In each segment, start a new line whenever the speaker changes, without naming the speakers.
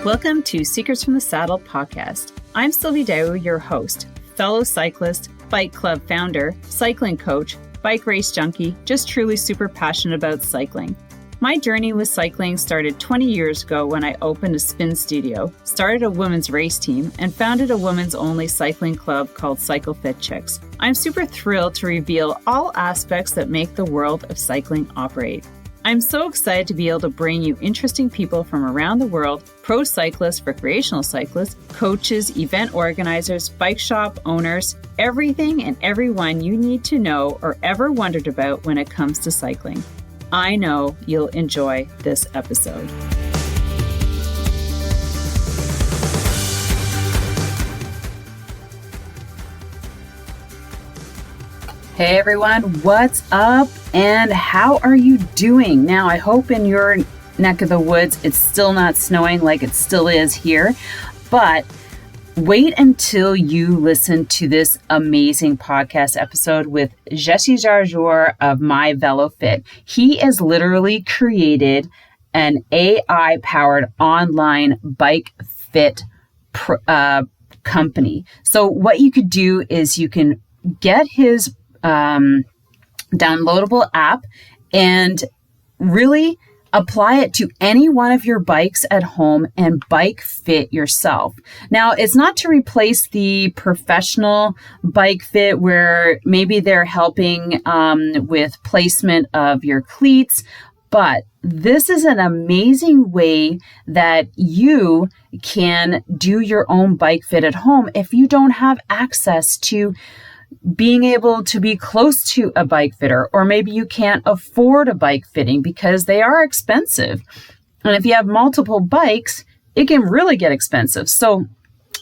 Welcome to Secrets from the Saddle podcast. I'm Sylvie D'Aoust, your host, fellow cyclist, bike club founder, cycling coach, bike race junkie, just truly super passionate about cycling. My journey with cycling started 20 years ago when I opened a spin studio, started a women's race team, and founded a women's only cycling club called BIKEFIT Chicks. I'm super thrilled to reveal all aspects that make the world of cycling operate. I'm so excited to be able to bring you interesting people from around the world, pro cyclists, recreational cyclists, coaches, event organizers, bike shop owners, everything and everyone you need to know or ever wondered about when it comes to cycling. I know you'll enjoy this episode. Hey everyone, what's up and how are you doing? Now, I hope in your neck of the woods it's still not snowing like it still is here, but wait until you listen to this amazing podcast episode with Jesse Jarjour of MYVELOFIT. He has literally created an AI-powered online bike fit company. So what you could do is you can get his downloadable app and really apply it to any one of your bikes at home and bike fit yourself. Now, it's not to replace the professional bike fit where maybe they're helping with placement of your cleats, but this is an amazing way that you can do your own bike fit at home if you don't have access to being able to be close to a bike fitter, or maybe you can't afford a bike fitting because they are expensive. And if you have multiple bikes, it can really get expensive. So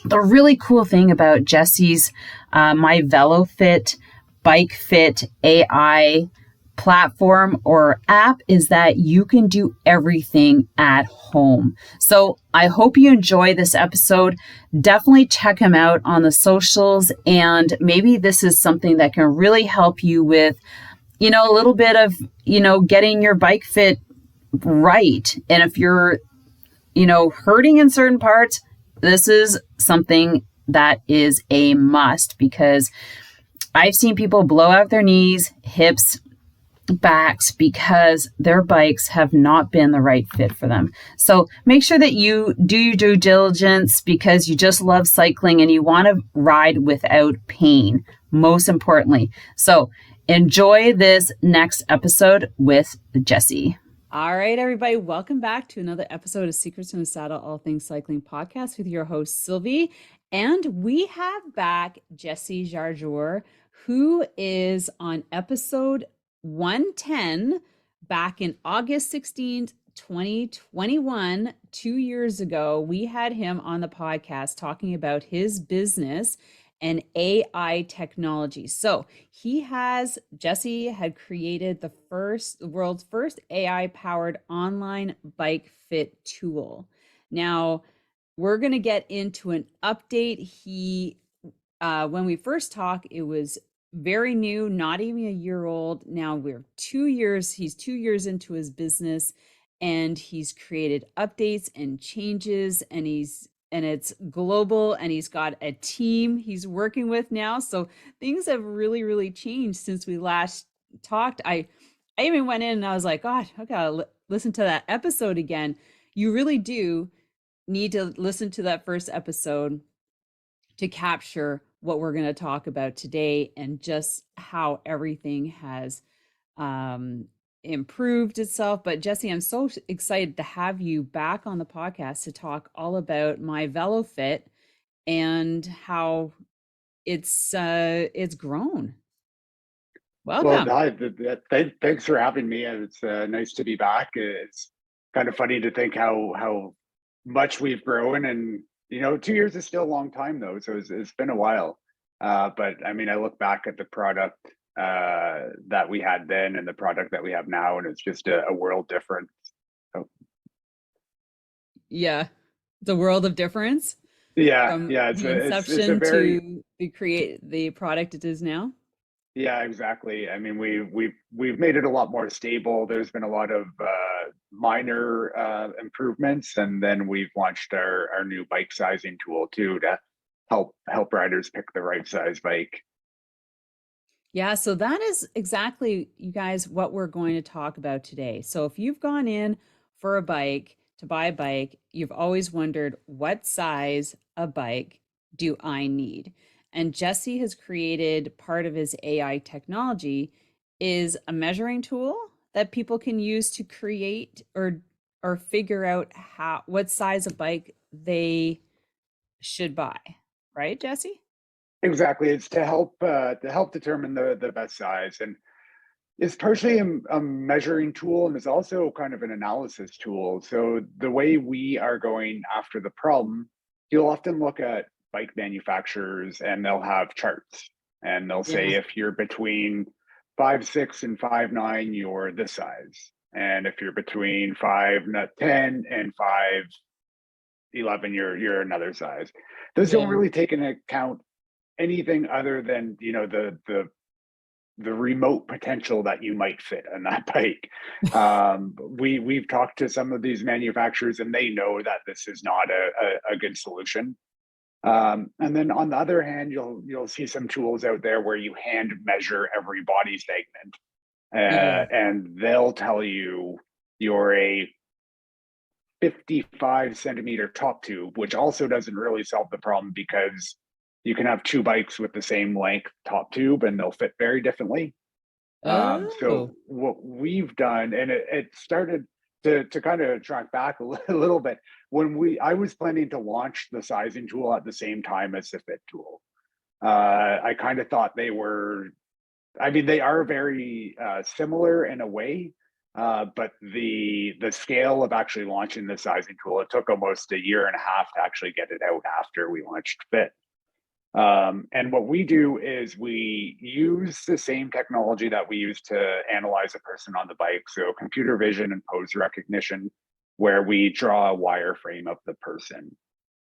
the really cool thing about Jesse's MYVELOFIT Bike Fit AI platform or app is that you can do everything at home. So I hope you enjoy this episode. Definitely check him out on the socials, and maybe this is something that can really help you with, a little bit of, getting your bike fit right. And if you're, hurting in certain parts, this is something that is a must, because I've seen people blow out their knees, hips, backs because their bikes have not been the right fit for them. So make sure that you do your due diligence because you just love cycling and you want to ride without pain, most importantly. So enjoy this next episode with Jesse. All right, everybody, welcome back to another episode of Secrets from the Saddle, All Things Cycling podcast with your host, Sylvie. And we have back Jesse Jarjour, who is on episode 110 back in August 16th, 2021, 2 years ago. We had him on the podcast talking about his business and AI technology. So Jesse had created the world's first AI powered online bike fit tool. Now we're going to get into an update. When we first talked, it was very new, not even a year old. Now he's 2 years into his business, and he's created updates and changes, and it's global, and he's got a team he's working with now. So things have really, really changed since we last talked. I even went in and I was like, God, I gotta listen to that episode again. You really do need to listen to that first episode to capture what we're going to talk about today and just how everything has improved itself. But Jesse, I'm so excited to have you back on the podcast to talk all about MYVELOFIT and how it's grown. Welcome.
Well, thanks for having me. It's nice to be back. It's kind of funny to think how much we've grown, and 2 years is still a long time though. So it's been a while. But I mean, I look back at the product that we had then and the product that we have now, and it's just a world difference. So.
Yeah, the world of difference.
Yeah,
From
yeah.
the inception to the product it is now.
Yeah, exactly. I mean, we've made it a lot more stable. There's been a lot of minor improvements, and then we've launched our new bike sizing tool too to help riders pick the right size bike.
Yeah, so that is exactly, you guys, what we're going to talk about today. So if you've gone in for a bike to buy a bike, you've always wondered, what size a bike do I need? And Jesse has created, part of his AI technology is a measuring tool that people can use to create or figure out what size of bike they should buy. Right, Jesse?
Exactly, it's to help determine the best size, and it's partially a measuring tool, and it's also kind of an analysis tool. So the way we are going after the problem, you'll often look at bike manufacturers and they'll have charts, and they'll say
Yeah.
if you're between 5'6" and 5'9", you're this size, and if you're between 5'10" and 5'11", you're another size. Those don't
Yeah.
really take into account anything other than, you know, the remote potential that you might fit on that bike. We've talked to some of these manufacturers, and they know that this is not a good solution. And then on the other hand, you'll see some tools out there where you hand measure every body segment,
Oh.
and they'll tell you you're a 55 centimeter top tube, which also doesn't really solve the problem, because you can have two bikes with the same length top tube and they'll fit very differently. So
Oh.
what we've done, and it started to kind of track back a little bit, when I was planning to launch the sizing tool at the same time as the fit tool. I kind of thought they were, I mean, they are very similar in a way, but the scale of actually launching the sizing tool, it took almost a year and a half to actually get it out after we launched Fit. And what we do is we use the same technology that we use to analyze a person on the bike. So computer vision and pose recognition, where we draw a wireframe of the person.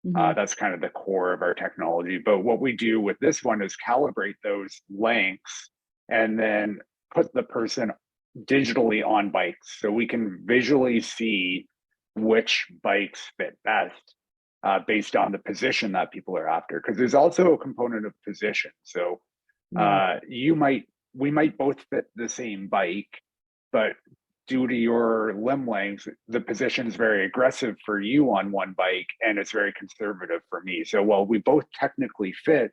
Mhm.
That's kind of the core of our technology. But what we do with this one is calibrate those lengths and then put the person digitally on bikes, so we can visually see which bikes fit best, based on the position that people are after. Because there's also a component of position. So
Mm.
we might both fit the same bike, but due to your limb length, the position is very aggressive for you on one bike, and it's very conservative for me. So while we both technically fit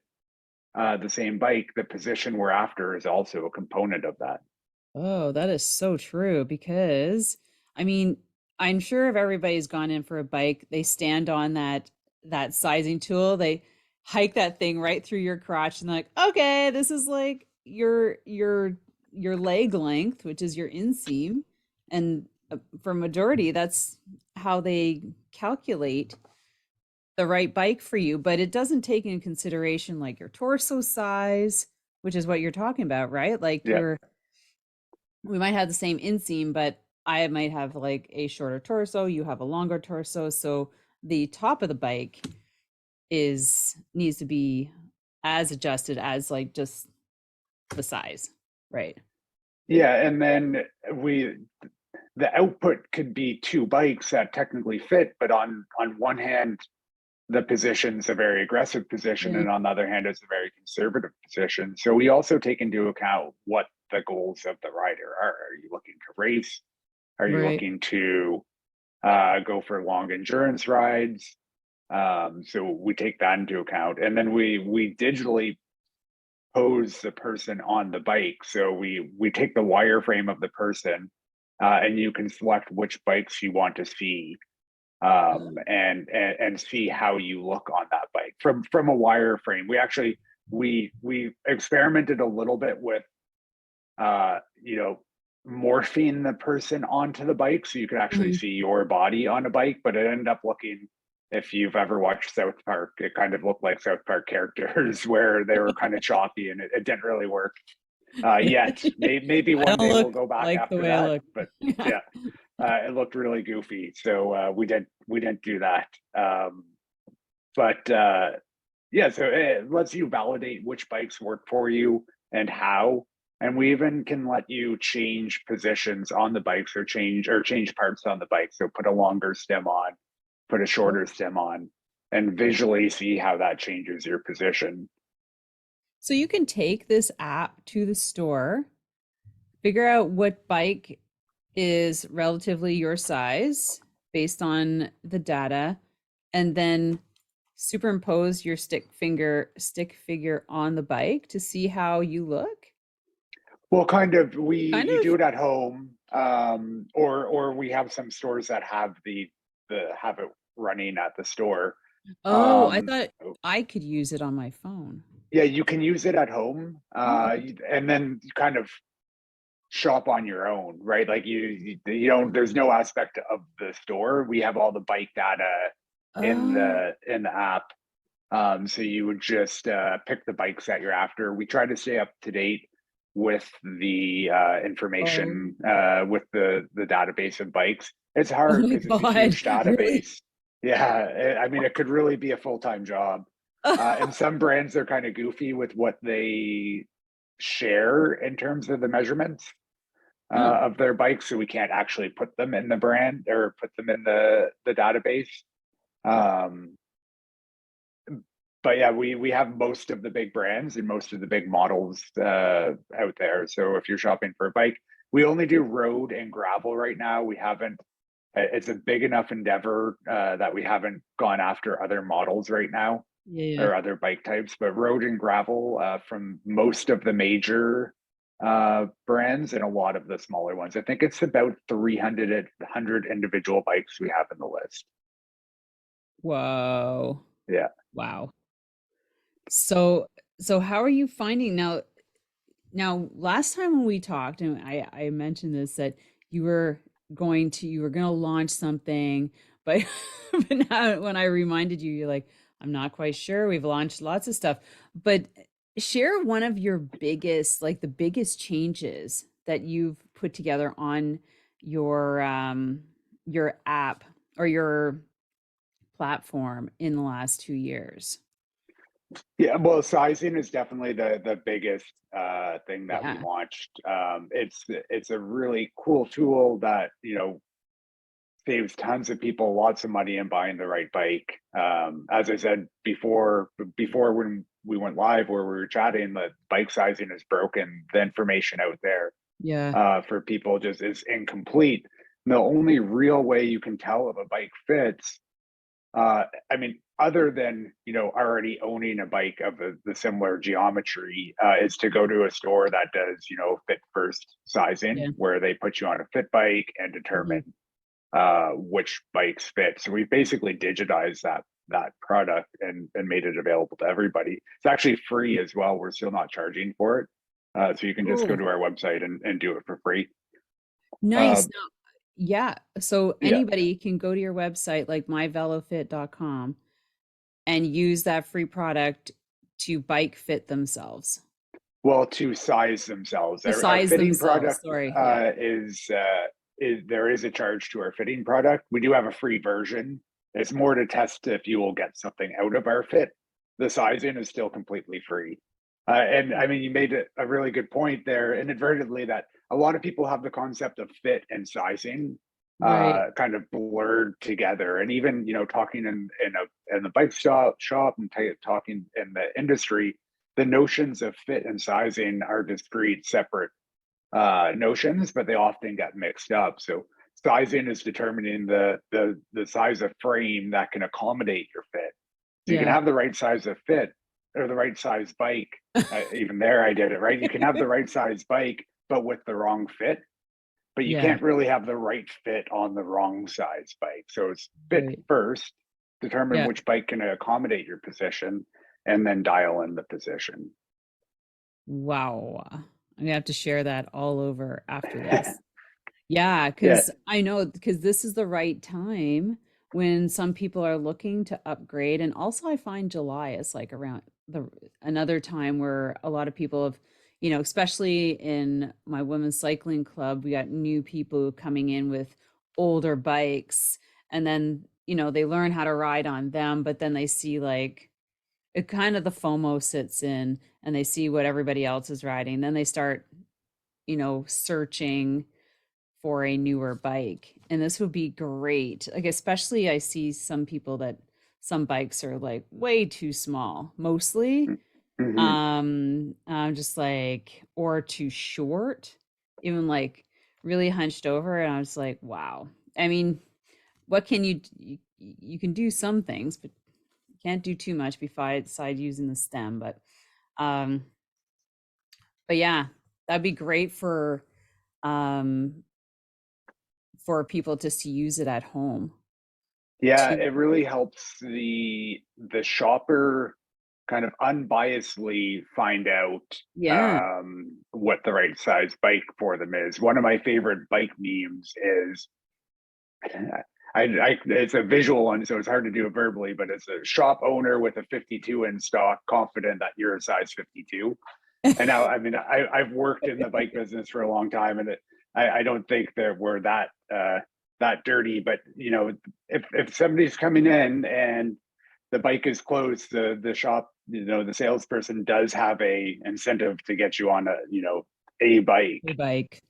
the same bike, the position we're after is also a component of that.
Oh, that is so true because I mean, I'm sure if everybody's gone in for a bike, they stand on that sizing tool, they hike that thing right through your crotch and like, okay, this is like your leg length, which is your inseam. And for majority, that's how they calculate the right bike for you, but it doesn't take into consideration like your torso size, which is what you're talking about, right? Like
Yeah.
we might have the same inseam, but I might have like a shorter torso, you have a longer torso. So the top of the bike is needs to be as adjusted as like just the size, right?
Yeah, and then the output could be two bikes that technically fit, but on one hand, the position's a very aggressive position,
Yeah.
and on the other hand, it's a very conservative position. So we also take into account what the goals of the rider are. Are you looking to race? Are you
Right.
looking to go for long endurance rides? So we take that into account, and then we digitally pose the person on the bike. So we take the wireframe of the person, and you can select which bikes you want to see, and see how you look on that bike from a wireframe. We actually we experimented a little bit with you know, morphing the person onto the bike so you could actually
Mhm.
see your body on a bike, but it ended up looking, if you've ever watched South Park, it kind of looked like South Park characters where they were kind of choppy, and it didn't really work yet. Maybe
I
one
don't
day we'll
look
go back
like the
after
way I
that,
look.
but yeah, it looked really goofy, so we didn't do that. But yeah, so it lets you validate which bikes work for you and how. And we even can let you change positions on the bikes or change parts on the bike. So put a longer stem on, put a
Oh,
shorter stem on, and visually see how that changes your position.
so you can take this app to the store, figure out what bike is relatively your size based on the data, and then superimpose your stick figure on the bike to see how you look.
Well, kind of,
Kind
you do
of.
it at home, or we have some stores that have the have it running at the store.
Oh, I
Um,
thought I could use it on my phone.
yeah, you can use it at home,
Oh, okay.
and then you kind of shop on your own, right? Like you don't. There's no aspect of the store. We have all the bike data
Oh,
in the app. So you would just pick the bikes that you're after. We try to stay up to date with the
oh,
information with the database of bikes. It's
oh
hard
my
because it's a
God.
huge
Really?
database. Yeah, I mean, it could really be a full-time job. And some brands are kind of goofy with what they share in terms of the measurements
Oh,
of their bikes, so we can't actually put them in the brand or put them in the database. Um, but yeah, we have most of the big brands and most of the big models out there. So if you're shopping for a bike, we only do road and gravel right now. We haven't. It's a big enough endeavor that we haven't gone after other models right now
yeah, yeah.
or other bike types. But road and gravel from most of the major brands and a lot of the smaller ones. I think it's about 300 individual bikes we have in the list.
Whoa.
Yeah.
Wow. So, so how are you finding now? Now, last time when we talked, and I mentioned this that you were going to launch something, but but now when I reminded you, you're like, I'm not quite sure. We've launched lots of stuff, but share one of your biggest, like the biggest changes that you've put together on your app or your platform in the last 2 years.
Yeah, well, sizing is definitely the biggest thing that we
Yeah.
launched. It's a really cool tool that saves tons of people lots of money in buying the right bike. As I said before when we went live where we were chatting, the bike sizing is broken. The information out there
Yeah.
for people just is incomplete. And the only real way you can tell if a bike fits I mean, other than already owning a bike of the similar geometry, is to go to a store that does fit first sizing,
Yeah.
where they put you on a fit bike and
Mhm.
determine which bikes fit. So we basically digitized that product and made it available to everybody. It's actually free as well. We're still not charging for it, so you can just go
Cool.
to our website and do it for free. Uh,
Nice. Now, yeah. So
yeah.
anybody can go to your website like myvelofit.com and use that free product to bike fit themselves.
Well, to size themselves.
To
Our
size
fitting
themselves.
product
Sorry. Yeah.
is there is a charge to our fitting product. We do have a free version. It's more to test if you will get something out of our fit. The sizing is still completely free. And I mean, you made a really good point there inadvertently that a lot of people have the concept of fit and sizing
Right.
kind of blurred together. And even, talking in the bike shop and talking in the industry, the notions of fit and sizing are discrete, separate notions, but they often get mixed up. So sizing is determining the size of frame that can accommodate your fit. So you can
Yeah.
have the right size of fit or the right size bike. Even there, I did it right. You can have the right size bike, but with the wrong fit. But you
Yeah.
can't really have the right fit on the wrong size bike. So it's fit
Right.
first, determine
Yeah.
which bike can accommodate your position, and then dial in the position.
Wow. I'm gonna have to share that all over after this. Yeah,
Yeah,
because I know because this is the right time when some people are looking to upgrade. And also I find July is like around the another time where a lot of people have, especially in my women's cycling club, we got new people coming in with older bikes and then, they learn how to ride on them, but then they see like it kind of the FOMO sits in and they see what everybody else is riding. Then they start searching for a newer bike. And this would be great. Like, especially I see some people that some bikes are like way too small, mostly.
Hmm.
I'm just like, or too short, even like really hunched over. And I was like, wow. I mean, what can you can do some things, but you can't do too much besides using the stem. Um, but yeah, that'd be great um for people just to use it at home
Yeah,
too.
it really helps the shopper kind of unbiasedly find out
Yeah.
what the right size bike for them is. One of my favorite bike memes is it's a visual one, so it's hard to do it verbally, but it's a shop owner with a 52 in stock, confident that you're a size 52. And now, I mean, I've worked in the bike business for a long time, and I don't think that we're that dirty. But if somebody's coming in and the bike is closed, the shop, the salesperson does have a incentive to get you on a bike.
Your bike.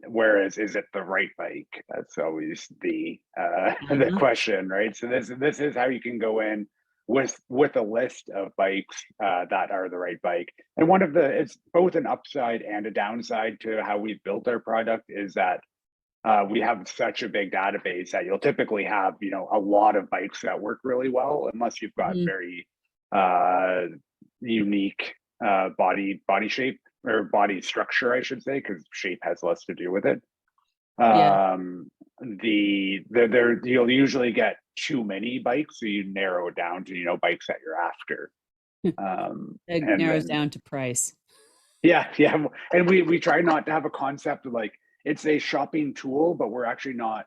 Whereas, is it the right bike? That's always the
Uh-huh.
question, right? So this is how you can go in with a list of bikes that are the right bike. And it's both an upside and a downside to how we've built our product is that we have such a big database that you'll typically have a lot of bikes that work really well, unless you've got
Mhm.
very uh, unique body shape or body structure, I should say, because shape has less to do with it.
Yeah.
Um, there you'll usually get too many bikes, so you narrow it down to bikes that you're after.
It
And
narrows
then
down to price.
yeah, and we try not to have a concept of like it's a shopping tool, but we're actually not.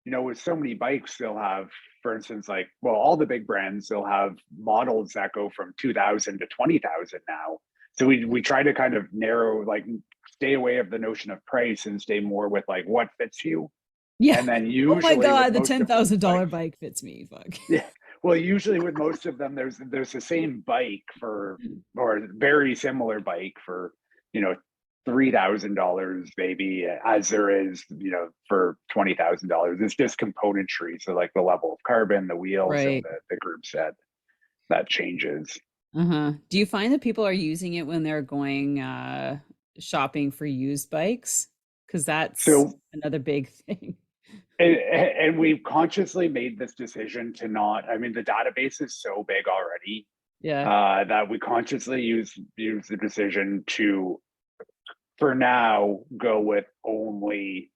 With so many bikes, they'll have, for instance, like all the big brands, they'll have models that go from 2,000 to 20,000 now. So we try to kind of narrow, like, stay away of the notion of price and stay more with like what fits you.
Yeah.
And then
Oh my
usually with
God, the
most of those
$10,000
bikes,
bike fits me. Fuck.
yeah. Well, usually with most of them, there's the same bike for or very similar bike for you know $3,000 maybe as there is for $20,000. It's just componentry, so like the level of carbon, the wheels, and
Right.
the group set that changes.
Uh-huh. Do you find that people are using it when they're going shopping for used bikes? Because that's
So
another big thing.
and we've consciously made this decision to not. I mean, the database is so big already
Yeah.
that we consciously use the decision to for now go with only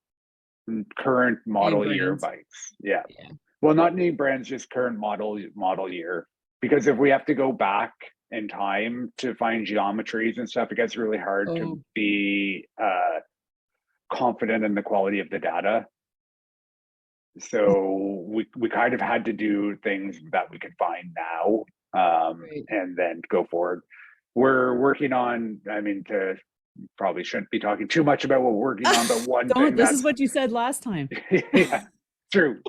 current
Name
model year
brands.
bikes. Yeah.
Yeah.
Well, not name brands, just current model year. Because if we have to go back in time to find geometries and stuff, it gets really hard to
Oh,
be confident in the quality of the data. So we kind of had to do things that we could find now,
great.
and then go forward. We're working on, I mean, to probably shouldn't be talking too much about what we're working on, but one
Don't.
thing
This is
that's
what you said last time.
yeah, true.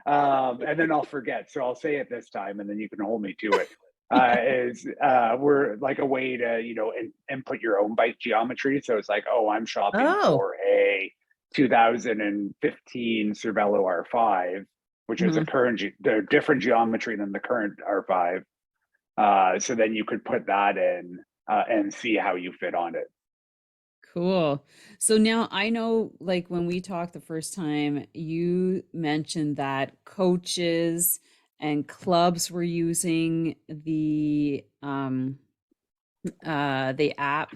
And then I'll forget, so I'll say it this time, and then you can hold me to it. Is we're like a way to input your own bike geometry. So it's like, oh, I'm shopping
Oh.
for a 2015 Cervelo R5, which is
Mhm.
a different geometry than the current R5. So then you could put that in and see how you fit on it.
Cool. So now I know, like, when we talked the first time, you mentioned that coaches and clubs were using the app.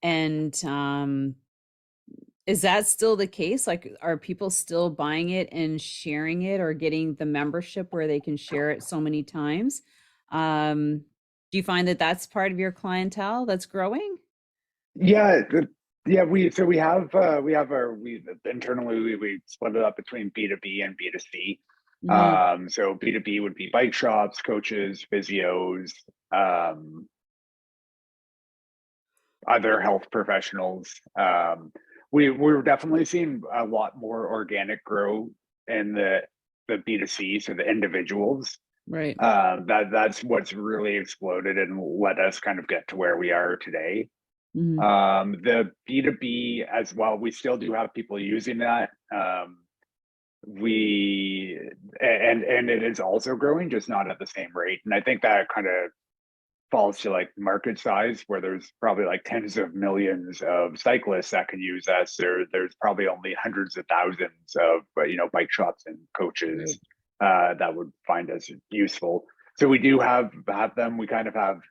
And is that still the case? Like, are people still buying it and sharing it or getting the membership where they can share it so many times? Um, do you find that that's part of your clientele that's growing?
Yeah, yeah. We have our we internally we split it up between B2B and B2C.
Hmm.
So B2B would be bike shops, coaches, physios, um, other health professionals. We're definitely seeing a lot more organic growth in the B2C, so the individuals.
Right.
That's what's really exploded and let us kind of get to where we are today.
Mhm.
The B2B as well, we still do have people using that. We and it is also growing, just not at the same rate. And I think that kind of falls to like market size, where there's probably like tens of millions of cyclists that can use us. There's probably only hundreds of thousands of bike shops and
Right.
coaches that would find us useful. So we do have them. We kind of have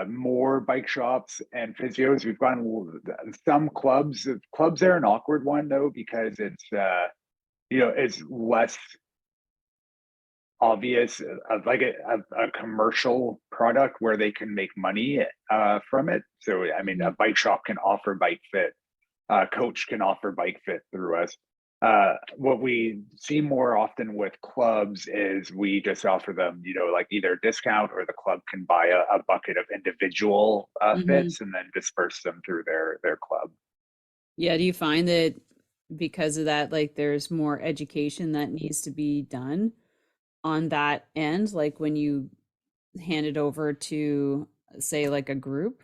more bike shops and physios. We've gone some clubs. Clubs are an awkward one though, because it's less obvious of like a commercial product where they can make money from it. So I mean, a
Mhm.
bike shop can offer bike fit, coach can offer bike fit through us. What we see more often with clubs is we just offer them, like either a discount, or the club can buy a bucket of individual
Mhm.
fits and then disperse them through their club.
Yeah, do you find that because of that, like there's more education that needs to be done on that end, like when you hand it over to, say, like a group?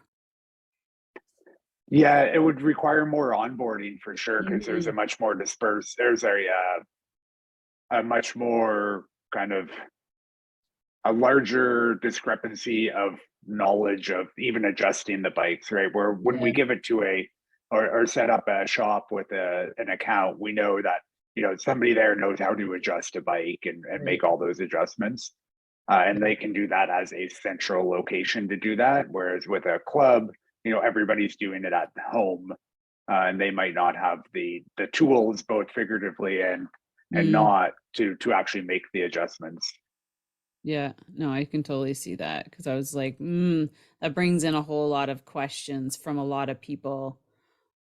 Yeah, it would require more onboarding for sure, because there's a
Mhm.
much more dispersed. There's a much more kind of a larger discrepancy of knowledge of even adjusting the bikes, right? Where when we
Yeah.
give it to or set up a shop with an account, we know that somebody there knows how to adjust a bike and
Right.
make all those adjustments, and
Yeah.
they can do that as a central location to do that. Whereas with a club, everybody's doing it at home, and they might not have the tools, both figuratively and
Mm.
not to actually make the adjustments.
Yeah. No, I can totally see that because I was like, that brings in a whole lot of questions from a lot of people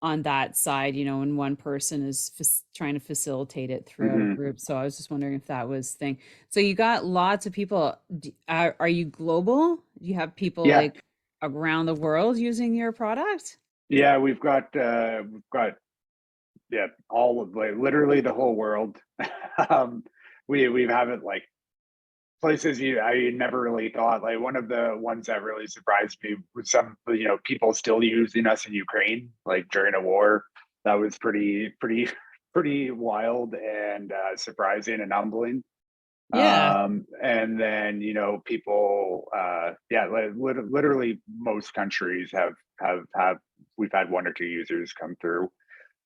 on that side, when one person is trying to facilitate it throughout a
Hmm.
group. So I was just wondering if that was thing. So you got lots of people. Are you global? Do you have people
Yeah,
like around the world using your product?
yeah, we've got yeah, all of like literally the whole world. um, we have it like places I never really thought. Like one of the ones that really surprised me was some people still using us in Ukraine, like during a war. That was pretty wild and surprising and humbling.
Yeah.
And then people yeah, like literally most countries have we've had one or two users come through.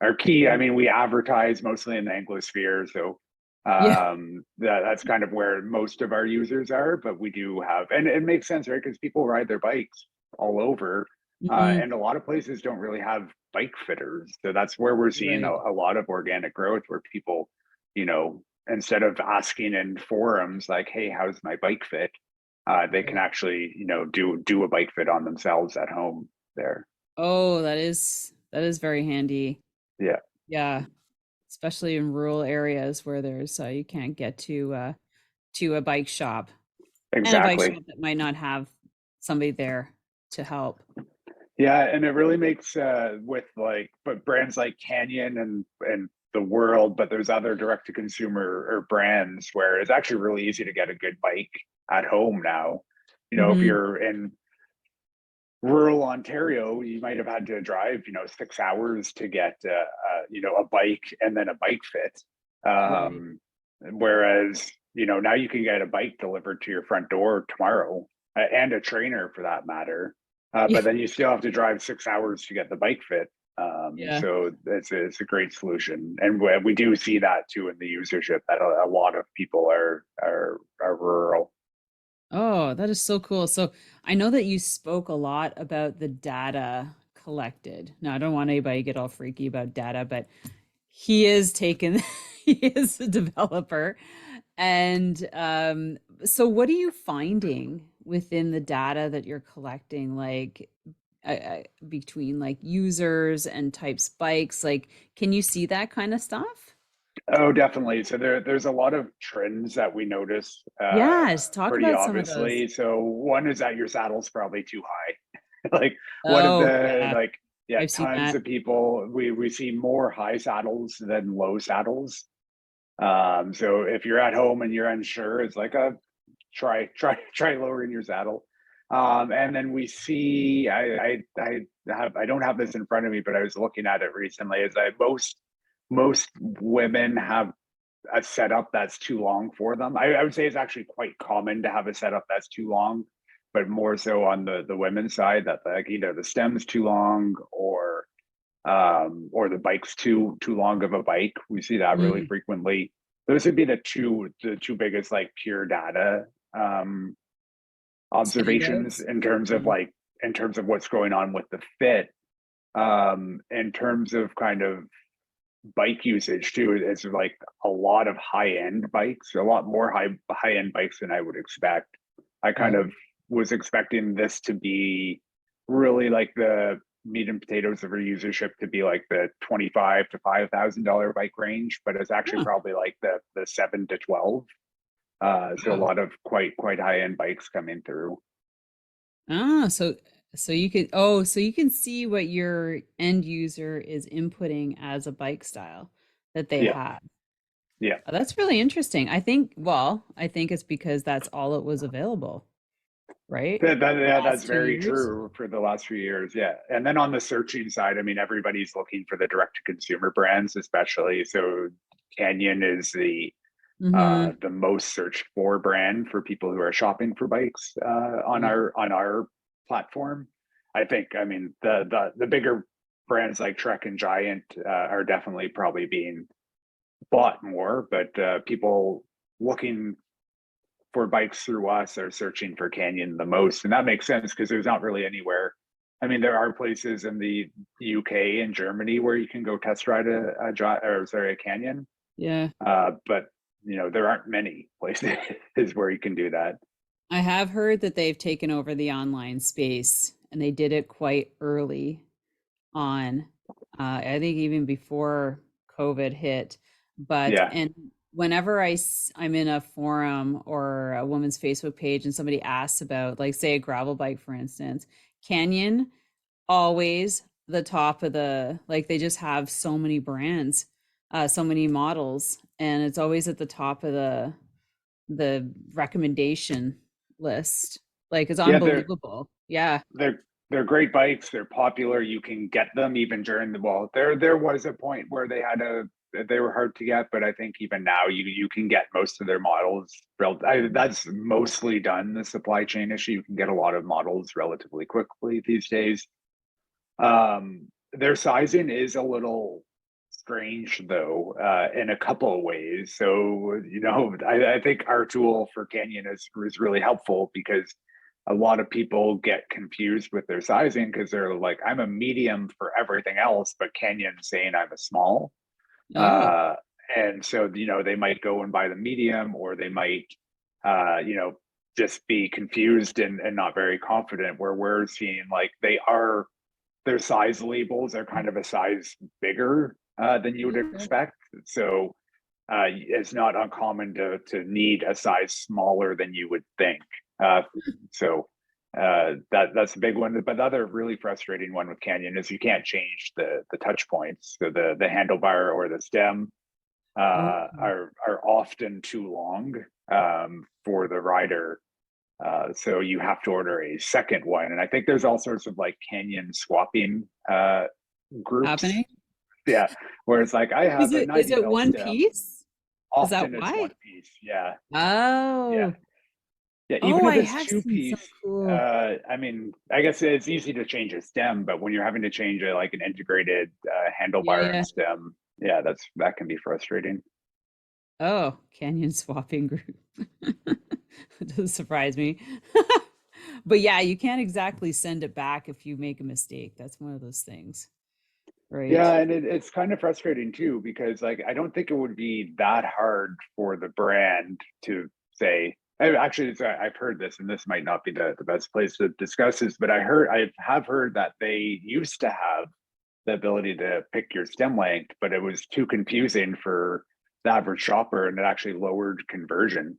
Our key, I
Right.
mean, we advertise mostly in the Anglosphere, so
Yeah.
that's kind of where most of our users are. But we do have, and it makes sense, right? Because people ride their bikes all over,
Hmm.
and a lot of places don't really have bike fitters. So that's where we're seeing
Right.
a lot of organic growth, where people, instead of asking in forums like, "Hey, how's my bike fit?" They can
Right.
actually, do a bike fit on themselves at home there.
Oh, that is very handy.
Yeah,
Yeah, especially in rural areas where there's you can't get to a bike shop. And a bike
exactly.
shop that might not have somebody there to help.
Yeah, and it really makes with like but brands like Canyon and the World, but there's other direct to consumer or brands where it's actually really easy to get a good bike at home now. If
Mhm.
you're in rural Ontario, you might have had to drive, 6 hours to get a bike and then a bike fit.
Right.
Whereas, now you can get a bike delivered to your front door tomorrow, and a trainer for that matter.
Yeah,
But then you still have to drive 6 hours to get the bike fit.
yeah.
So it's a great solution, and we do see that too in the usership that a lot of people are rural.
Oh, that is so cool. So, I know that you spoke a lot about the data collected. Now, I don't want anybody to get all freaky about data, but he is taken he is a developer. And, so what are you finding within the data that you're collecting, like, between, like, users and types bikes? Like, can you see that kinda stuff?
Oh, definitely. So there's a lot of trends that we notice
Yes, talk
pretty
about some of those.
obviously. So one is that your saddle's probably too high. Like one of
Oh,
the
yeah,
like yeah,
I've seen
tons
that.
of people we see more high saddles than low saddles. So if you're at home and you're unsure, it's like a try lowering your saddle. And then we see, I don't have this in front of me, but I was looking at it recently. Is that most women have a setup that's too long for them. I would say it's actually quite common to have a setup that's too long, but more so on the women's side that like either the stem's too long or the bike's too long of a bike. We see that really
Mm,
frequently. Those would be the two biggest like pure data observations
standouts.
in terms of
Mm.
like in terms of what's going on with the fit. In terms of kind of bike usage too, it's like a lot of high end bikes, a lot more high end bikes than I would expect. I kind
Oh,
of was expecting this to be really like the meat and potatoes of our usership to be like the 25 to $5,000 bike range, but it's actually
huh.
probably like the 7 to 12. So a
Wow.
lot of quite high end bikes coming through.
Ah, so you could so you can see what your end user is inputting as a bike style that they
Yeah,
have.
yeah.
Oh, that's really interesting. I think it's because that's all it was available, right? The
Yeah, that's
last two
very
years.
true for the last few years. Yeah. And then on the searching side, I mean, everybody's looking for the direct to consumer brands, especially. So Canyon is
Mm-hmm.
the most searched for brand for people who are shopping for bikes on
Yeah.
our platform. I think, I mean, the bigger brands like Trek and Giant are definitely probably being bought more, but people looking for bikes through us are searching for Canyon the most, and that makes sense because there's not really anywhere. I mean, there are places in the UK and Germany where you can go test ride a Canyon,
Yeah.
but there aren't many places where you can do that.
I have heard that they've taken over the online space and they did it quite early on. I think even before COVID hit. But
Yeah,
and whenever I'm in a forum or a woman's Facebook page and somebody asks about, like, say, a gravel bike, for instance, Canyon always the top of the, like, they just have so many brands, so many models, and it's always at the top of the recommendation list. Like, it's
yeah,
unbelievable. Yeah.
they're great bikes. They're popular. You can get them even during the There was a point where they were hard to get, but I think even now you can get most of their models. That's mostly done. The supply chain issue. You can get a lot of models relatively quickly these days. Their sizing is a little strange though, in a couple of ways. So, I think our tool for Canyon is really helpful because a lot of people get confused with their sizing because they're like, I'm a medium for everything else, but Canyon's saying I'm a small.
Oh.
Uh, and so, they might go and buy the medium, or they might, just be confused and not very confident, where we're seeing like their size labels are kind of a size bigger than you would
Okay.
expect. So it's not uncommon to need a size smaller than you would think. Uh, so that's a big one. But the other really frustrating one with Canyon is you can't change the touch points. So the handlebar or the stem
Oh.
are often too long for the rider, so you have to order a second one. And I think there's all sorts of like Canyon swapping groups.
Happening?
Yeah. Where it's like, I have a
Is
90
it
mil
one
stem.
piece? Is that
Often it's
why?
one piece. Yeah. Yeah.
Oh.
Yeah. Even
Oh,
if
I
it's
have
two
seen some
piece,
cool.
I mean, I guess it's easy to change a stem, but when you're having to change like an integrated handlebar and
Yeah.
stem, yeah, that can be frustrating.
Oh, canyon swapping group. It doesn't surprise me. But yeah, you can't exactly send it back if you make a mistake. That's one of those things, right?
Yeah, and it's kind of frustrating too because like I don't think it would be that hard for the brand to say. Actually, I've heard this, and this might not be the best place to discuss this, but I have heard that they used to have the ability to pick your stem length, but it was too confusing for the average shopper, and it actually lowered conversion.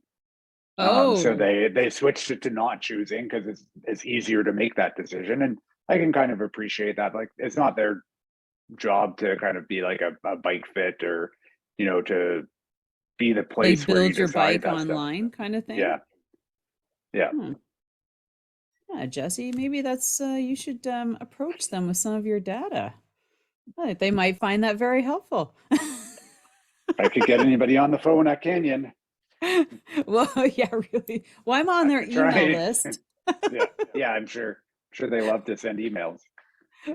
So
Oh,
they switched it to not choosing because it's easier to make that decision, and I can kind of appreciate that. Like it's not their job to kind of be like a bike fit, or to be the place
like
where you
build your
decide
bike
that stuff.
online kind of
Yeah,
thing?
yeah.
Hmm. Yeah, Jesse, maybe that's you should approach them with some of your data. They might find that very helpful.
If I could get anybody on the phone at Canyon,
Well, yeah, really. Well, I'm on
I
their
could
email
try.
list.
Yeah, yeah, I'm sure they love to send emails.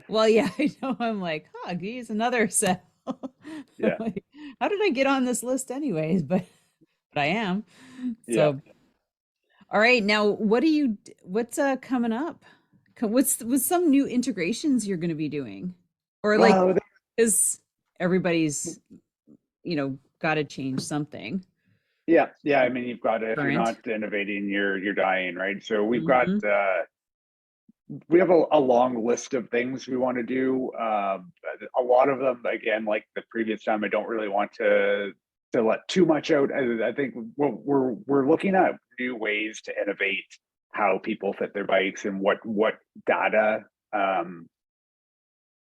Well, yeah, I know. I'm like, huh, geez, another cell. I'm
Yeah,
like, how did I get on this list anyways? But I am.
yeah.
So, all right, now what's coming up? What's some new integrations you're going to be doing? Or like,
Well,
is everybody's, got to change something
yeah. I mean, you've got to, if you're
current.
not innovating, you're dying, right? So we've got
Hmm.
we have a long list of things we want to do. A lot of them, again, like the previous time, I don't really want to let too much out. I think we're looking at new ways to innovate how people fit their bikes and what data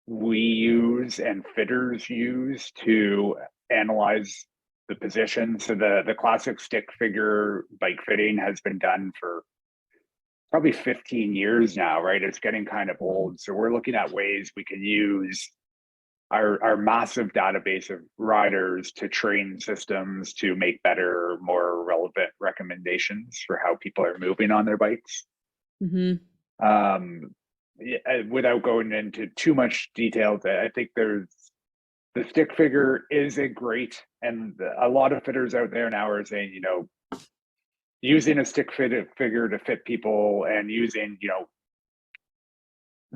we use and fitters use to analyze the position. So the classic stick figure bike fitting has been done for probably 15 years now, right? It's getting kind of old. So we're looking at ways we can use our massive database of riders to train systems to make better, more relevant recommendations for how people are moving on their bikes.
Hmm.
Um, Without going into too much detail, I think there's the stick figure is a great, and a lot of fitters out there now are saying, using a stick figure to fit people and using,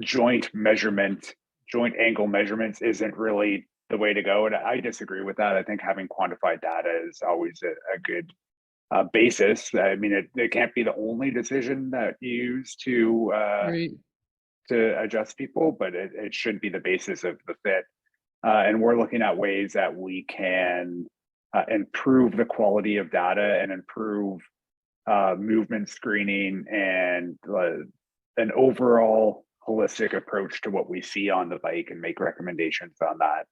joint measurement, joint angle measurements isn't really the way to go. And I disagree with that. I think having quantified data is always a good basis. I mean, it can't be the only decision that you use
Right.
to adjust people, but it should be the basis of the fit. And we're looking at ways that we can improve the quality of data and improve movement screening and an overall holistic approach to what we see on the bike and make recommendations on that.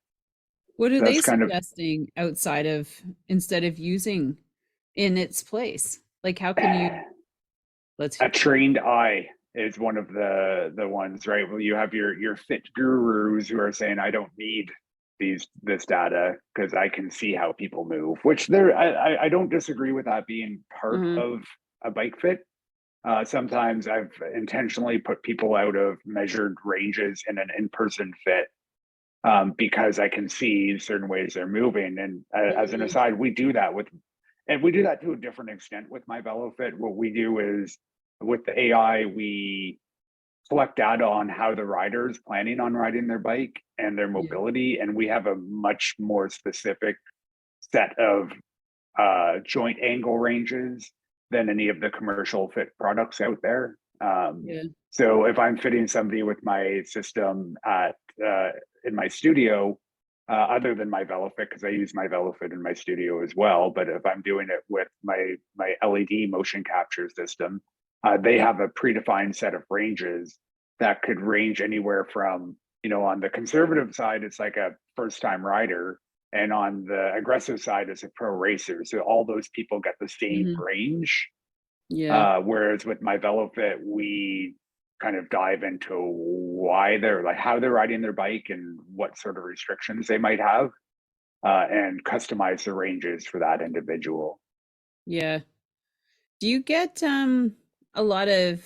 What are
So
they
that's kind of
suggesting outside of instead of using in its place? Like, how can you let's
a trained eye is one of the ones, right? Well, you have your fit gurus who are saying, I don't need this data because I can see how people move, which I don't disagree with that being part
uh
of a bike fit. Sometimes I've intentionally put people out of measured ranges in an in-person fit because I can see certain ways they're moving. And as an
Mhm.
aside, and we do that to a different extent with MYVELOFIT. What we do is with the AI, we collect data on how the rider is planning on riding their bike and their
Yeah.
mobility, and we have a much more specific set of joint angle ranges than any of the commercial fit products out there.
Yeah.
So if I'm fitting somebody with my system at in my studio, other than MYVELOFIT, because I use MYVELOFIT in my studio as well, but if I'm doing it with my LED motion capture system, they have a predefined set of ranges that could range anywhere from, on the conservative side, it's like a first time rider, and on the aggressive side is a pro racer. So all those people get the same
Hmm.
range.
Yeah.
Whereas with MYVELOFIT, we kind of dive into why they're like how they're riding their bike and what sort of restrictions they might have, and customize the ranges for that individual.
Yeah. Do you get a lot of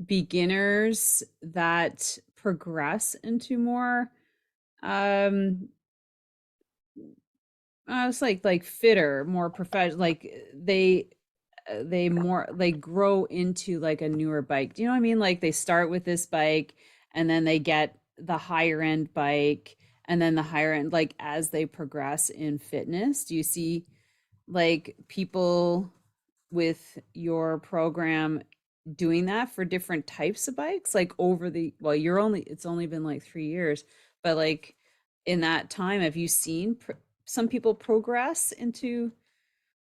beginners that progress into more um it's like fitter, more professional, like they more like grow into like a newer bike. Do you know what I mean? Like they start with this bike and then they get the higher end bike and then the higher end, like as they progress in fitness. Do you see like people with your program doing that for different types of bikes? Like over the, well, it's only been like 3 years, but like in that time, have you seen some people progress into,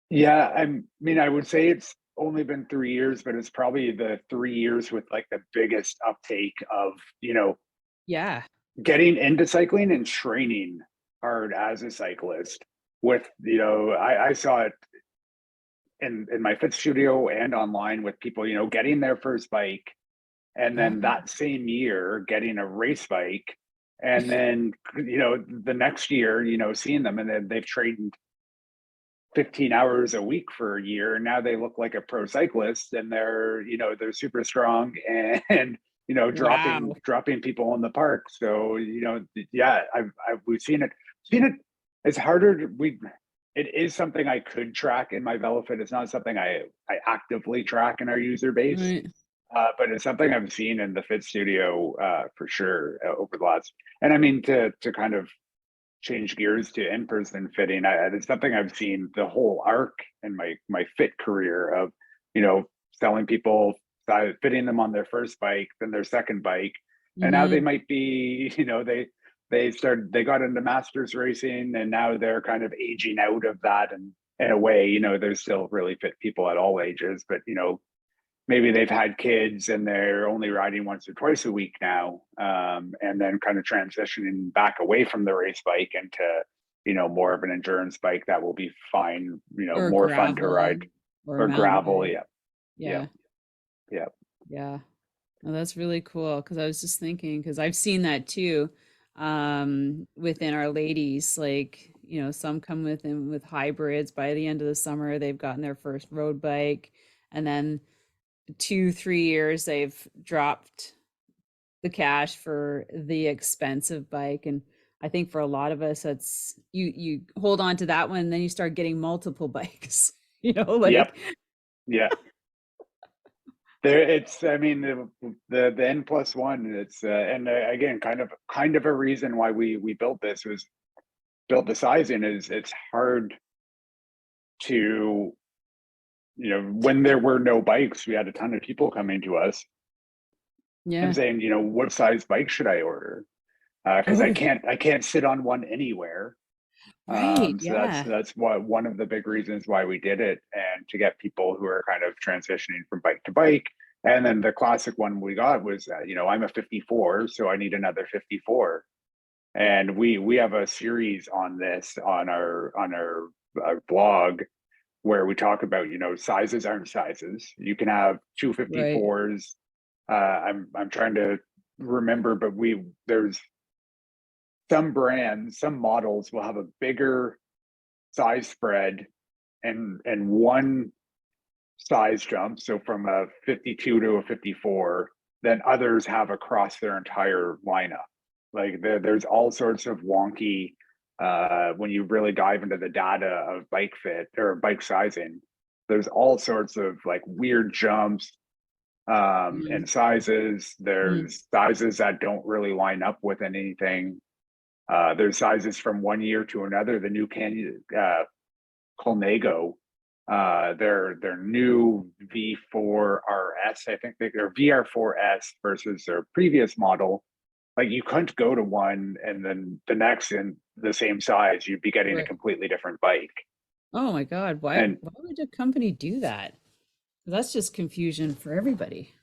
Yeah, I mean, I would say it's only been 3 years, but it's probably the 3 years with like the biggest uptake of,
yeah.
getting into cycling and training hard as a cyclist. With, I saw it in my fit studio and online with people, getting their first bike and then that same year getting a race bike, and then the next year seeing them, and then they've trained 15 hours a week for a year, and now they look like a pro cyclist, and they're super strong, and
Wow.
dropping people in the park. So yeah, we've seen it. It's harder. It is something I could track in MyVELOFIT. It's not something I actively track in our user base,
Right.
but it's something I've seen in the Fit Studio for sure over the last. And I mean, to kind of change gears to in-person fitting, it's something I've seen the whole arc in my fit career of selling people, fitting them on their first bike, then their second bike, and now they might be they got into masters racing, and now they're kind of aging out of that, and in a way there's still really fit people at all ages, but maybe they've had kids and they're only riding once or twice a week now, and then kind of transitioning back away from the race bike into more of an endurance bike that will be fine,
Or
more fun to
gravel
ride,
or
or
mountain
gravel.
bike.
Yeah, yeah,
Yeah.
yeah,
Yeah. Well, that's really cool because I was just thinking, because I've seen that too, within our ladies, like, some come with hybrids. By the end of the summer, they've gotten their first road bike, and then 2, 3 years they've dropped the cash for the expensive bike. And I think for a lot of us, that's you hold on to that one, and then you start getting multiple bikes,
yep,
like
yeah. There, it's. I mean, the N+1. It's and again, kind of a reason why we built this was built the sizing is it's hard to when there were no bikes, we had a ton of people coming to us and
yeah.
saying, what size bike should I order? Because
Oh,
I can't sit on one anywhere.
right.
So
Yeah.
that's what one of the big reasons why we did it, and to get people who are kind of transitioning from bike to bike. And then the classic one we got was, I'm a 54, so I need another 54. And we have a series on this on our blog where we talk about sizes aren't sizes. You can have two
Right.
54s. I'm trying to remember, but there's some brands, some models will have a bigger size spread and one size jump, so from a 52 to a 54, than others have across their entire lineup. Like there's all sorts of wonky when you really dive into the data of bike fit or bike sizing. There's all sorts of like weird jumps
Mm,
and sizes.
mm,
There's sizes that don't really line up with anything. There's sizes from one year to another. The new Canyon Colnago, their new V4 RS, I think they're VR4S versus their previous model. Like you couldn't go to one and then the next in the same size, you'd be getting a
right.
completely different bike.
Oh my God. Why
And
why would a company do that? That's just confusion for everybody.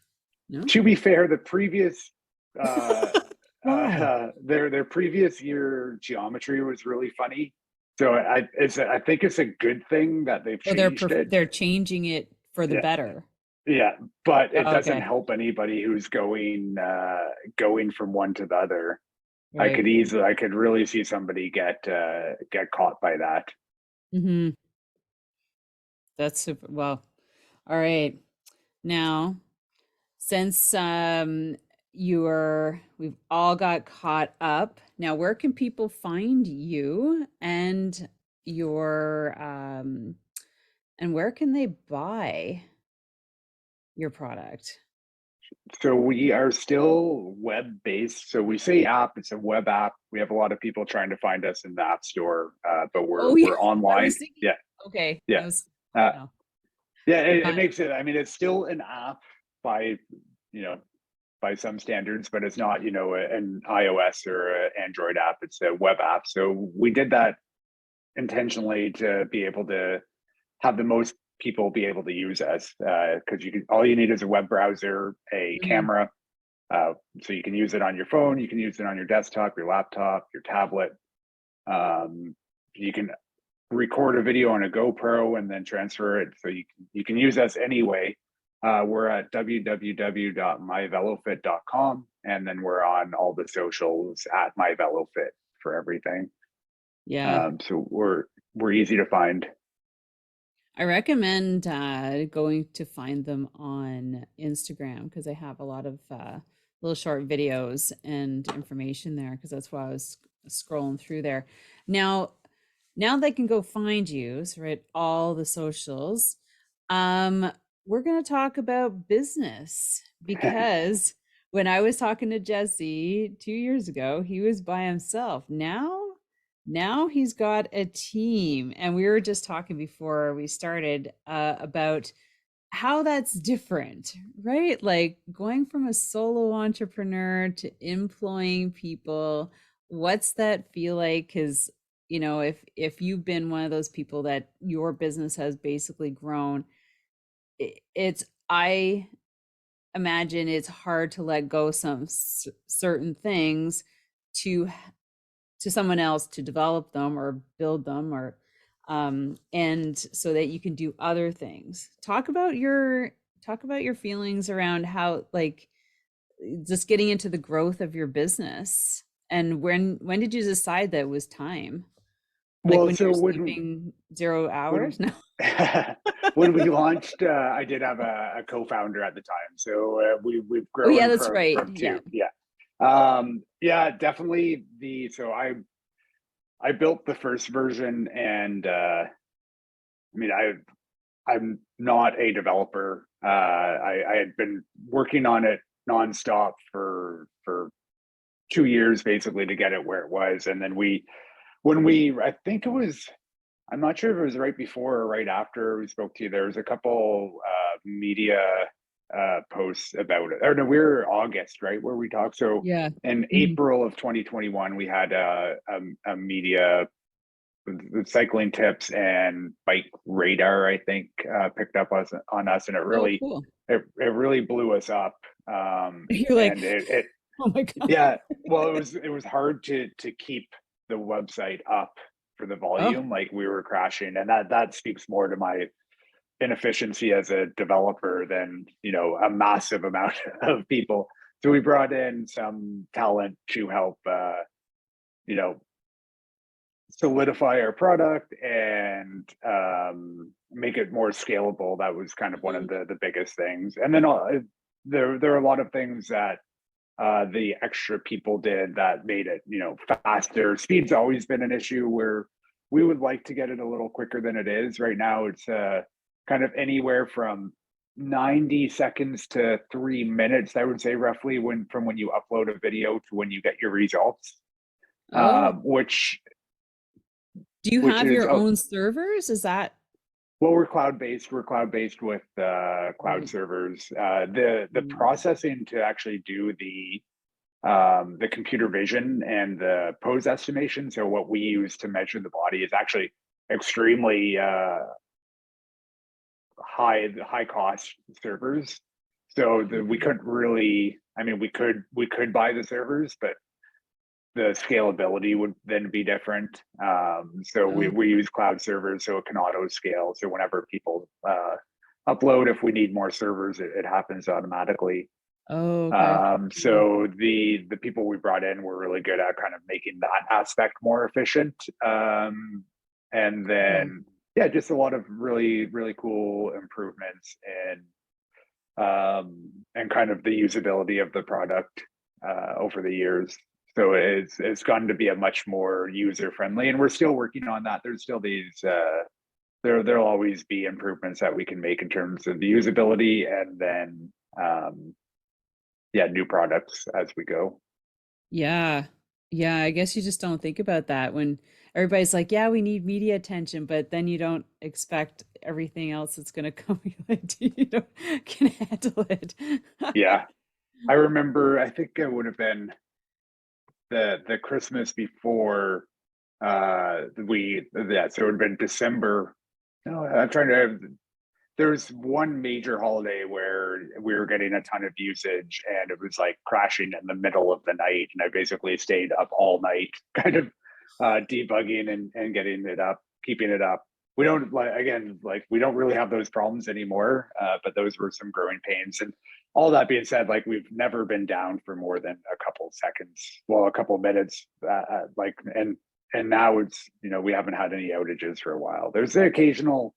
No?
to be fair, the previous uh,
Why?
their previous year geometry was really funny. So I think it's a good thing that they've
Oh,
changed it.
they're changing it for the
Yeah,
better.
yeah, but it
Oh,
doesn't
okay.
help anybody who's going from one to the other.
Right.
I could really see somebody get caught by that.
Hmm. That's super well. All right. Now, since we've all got caught up. Now, where can people find you and your and where can they buy your product?
So we are still web based. So we say app, it's a web app. We have a lot of people trying to find us in the app store, but
Oh yeah,
we're
I
online.
was thinking.
Yeah,
Okay,
yeah,
I was.
uh,
No,
yeah. It
not.
makes it. I mean, it's still an app by you know by some standards, but it's not an iOS or an Android app. It's a web app. So we did that intentionally to be able to have the most people be able to use us, because all you need is a web browser, a
Mhm.
camera, so you can use it on your phone, you can use it on your desktop, your laptop, your tablet. You can record a video on a GoPro and then transfer it, so you can use us anyway. We're at www.myvelofit.com, and then we're on all the socials at MyVelofit for everything.
Yeah.
So we're easy to find.
I recommend going to find them on Instagram because they have a lot of little short videos and information there because that's why I was scrolling through there. Now, now they can go find you, so right, all the socials. Um, we're going to talk about business because when I was talking to Jesse 2 years ago, he was by himself. Now he's got a team, and we were just talking before we started about how that's different, right? Like going from a solo entrepreneur to employing people. What's that feel like? Because if you've been one of those people that your business has basically grown, it's I imagine it's hard to let go some certain things to someone else to develop them or build them or and so that you can do other things. Talk about your feelings around how, like, just getting into the growth of your business, and when did you decide that it was time? Like
Well,
when
so
you're sleeping 0 hours?
when
No.
when we launched, I did have a co-founder at the time, so we've
Oh yeah,
grown
that's right.
from
Yeah.
two. Yeah, yeah, definitely. So I built the first version, and I mean, I'm not a developer. I had been working on it nonstop for 2 years basically to get it where it was, and then when we I think it was, I'm not sure if it was right before or right after we spoke to you. There was a couple media posts about it. Or no, we were August, right, where we talked. So
Yeah.
in
Mhm.
April of 2021, we had a media with cycling tips and bike radar, I think, picked up on us, and
Oh, cool.
it really blew us up.
You're like,
And it
oh my God.
yeah, well, it was hard to keep the website up for the
Oh,
volume. Like, we were crashing, and that speaks more to my inefficiency as a developer than a massive amount of people. So we brought in some talent to help you know solidify our product and make it more scalable. That was kind of one of
mhm.
the biggest things. And then there are a lot of things that the extra people did that made it faster. Speed's always been an issue where we would like to get it a little quicker than it is. Right now it's kind of anywhere from 90 seconds to 3 minutes, I would say, roughly, when you upload a video to when you get your results.
Oh,
Which
do you
which
have
is
your own servers? Is that
well, we're cloud based. We're cloud based with cloud
right?
servers. The
Mm.
processing to actually do the computer vision and the pose estimation. So what we use to measure the body is actually extremely high cost servers. So we
Mhm.
couldn't really. I mean, we could buy the servers, but the scalability would then be different. So we,
Oh,
we use cloud servers so it can auto scale. So whenever people upload, if we need more servers, it happens automatically.
oh, okay. Mm.
So the people we brought in were really good at kind of making that aspect more efficient. And
Cool.
then yeah, just a lot of really really cool improvements and kind of the usability of the product over the years. So it's gotten to be a much more user friendly, and we're still working on that. There's still these there'll always be improvements that we can make in terms of the usability, and then yeah, new products as we go.
Yeah. Yeah, I guess you just don't think about that when everybody's like, yeah, we need media attention, but then you don't expect everything else that's going to come. You're like, you know, can handle it.
Yeah, I remember. I think it would have been the Christmas before we yeah. So it would have been December. No, I'm trying to. There was one major holiday where we were getting a ton of usage, and it was like crashing in the middle of the night, and I basically stayed up all night kind of debugging and getting it up, keeping it up. we don't like, again, like we don't really have those problems anymore. But those were some growing pains. And all that being said, like we've never been down for more than a couple seconds, well, a couple minutes, like, and now it's, we haven't had any outages for a while. There's the occasional,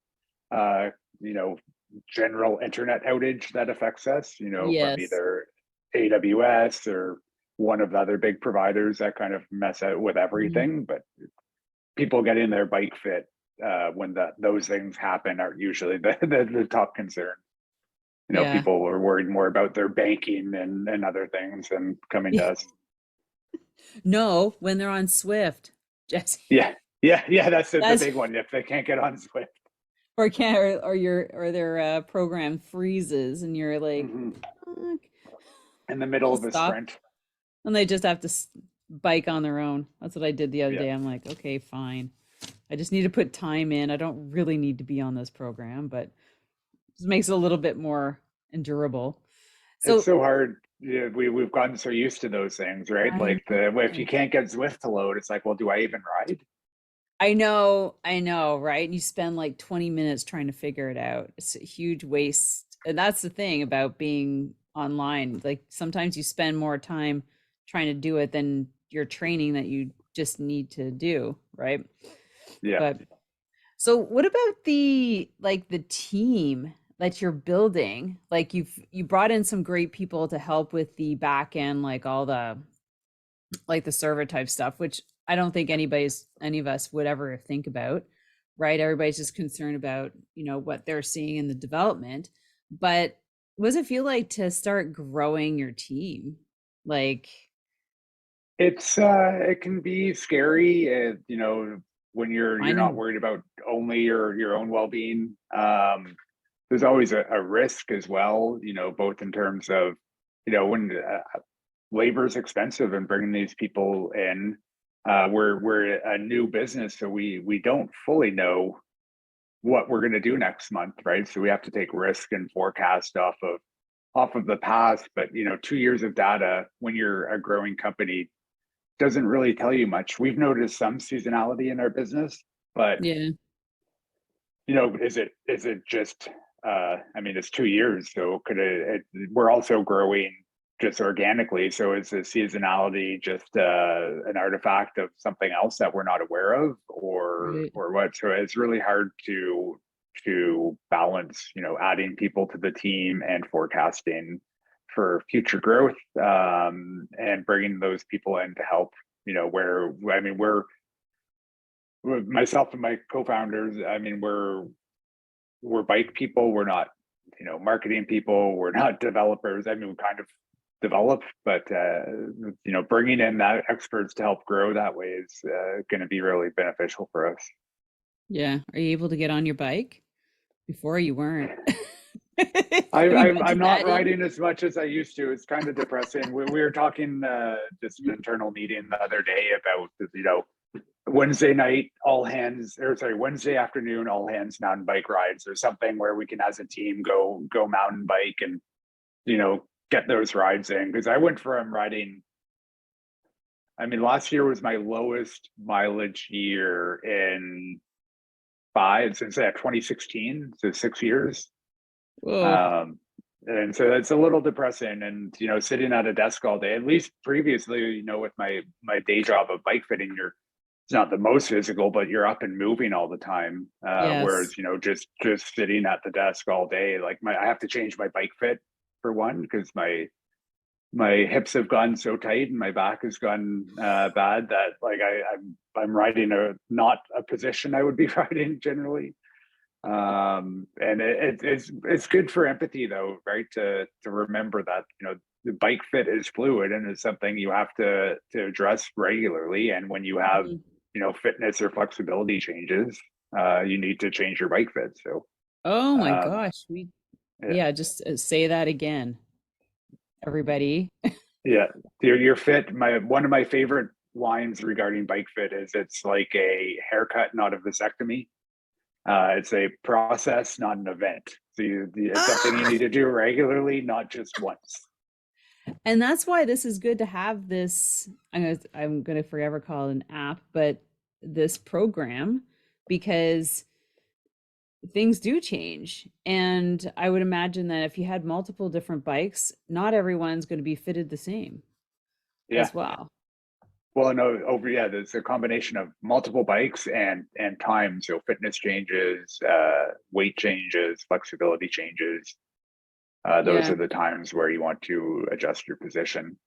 uh, you know, general internet outage that affects us, from
Yes.
either AWS or one of the other big providers that kind of mess out with
Mhm.
everything. But people getting their bike fit when those things happen are usually the top concern.
Yeah.
People are worried more about their banking and other things and coming to us.
No, when they're on Swift, Jesse.
Yeah, yeah. That's the
That's
big one. If they can't get on Swift.
or can't or their program freezes and you're like,
Hmm.
"Fuck."
In the middle
They'll
of a
stop
sprint.
and they just have to bike on their own. That's what I did the other
Yeah,
day. I'm like, okay, fine. I just need to put time in. I don't really need to be on this program, but it makes it a little bit more endurable.
it's
So
so hard. Yeah, we've gotten so used to those things, right?
I
Like if you
know.
can't get Zwift to load, it's like, well, do I even ride?
I know, right? And you spend like 20 minutes trying to figure it out. It's a huge waste. And that's the thing about being online. Like sometimes you spend more time trying to do it than your training that you just need to do, right?
Yeah,
But so what about the team that you're building? Like you brought in some great people to help with the back end, like all the like the server type stuff, which I don't think any of us would ever think about, right? Everybody's just concerned about, what they're seeing in the development. But what does it feel like to start growing your team? Like,
it can be scary, when
I
you're not
know.
worried about only your own well-being. There's always a risk as well, both in terms of, when labor is expensive and bringing these people in. We're a new business, so we don't fully know what we're going to do next month, right? So we have to take risk and forecast off of the past. But 2 years of data when you're a growing company doesn't really tell you much. We've noticed some seasonality in our business, but
Yeah.
is it just I mean, it's 2 years, so we're also growing just organically. So is the seasonality just an artifact of something else that we're not aware of, or
Right.
or what? So it's really hard to balance, adding people to the team and forecasting for future growth, and bringing those people in to help. Where I mean, myself and my co-founders. I mean, we're bike people. We're not, marketing people. We're not developers. I mean, we kind of develop, but bringing in that experts to help grow that way is going to be really beneficial for us.
Yeah. Are you able to get on your bike? Before you weren't.
I,
Have you
I'm
budgeted
not
that in?
riding as much as I used to. It's kind of depressing. We were talking just an internal meeting the other day about Wednesday night all hands, or sorry, Wednesday afternoon all hands mountain bike rides, or something where we can as a team go mountain bike and get those rides in. Because I went from riding, I mean, last year was my lowest mileage year in since 2016, so 6 years.
Whoa.
Um, and so it's a little depressing. And sitting at a desk all day, at least previously, with my day job of bike fitting, it's not the most physical, but you're up and moving all the time.
Yes.
Whereas just sitting at the desk all day, like I have to change my bike fit for one, because my hips have gone so tight and my back has gone bad that like I'm riding not a position I would be riding generally. And it's good for empathy though, right? To remember that the bike fit is fluid and it's something you have to address regularly. And when you have
Mhm.
fitness or flexibility changes, you need to change your bike fit. So
Oh my
um,
gosh.
yeah,
Yeah, just say that again, everybody.
yeah, your fit. One of my favorite lines regarding bike fit is it's like a haircut, not a vasectomy. It's a process, not an event. So it's something you need to do regularly, not just once.
And that's why this is good to have this. I'm gonna forever call it an app, but this program because things do change. And I would imagine that if you had multiple different bikes, not everyone's going to be fitted the same
Yeah.
as well.
Well, no, there's a combination of multiple bikes and time. So fitness changes, weight changes, flexibility changes. Those
Yeah.
are the times where you want to adjust your position.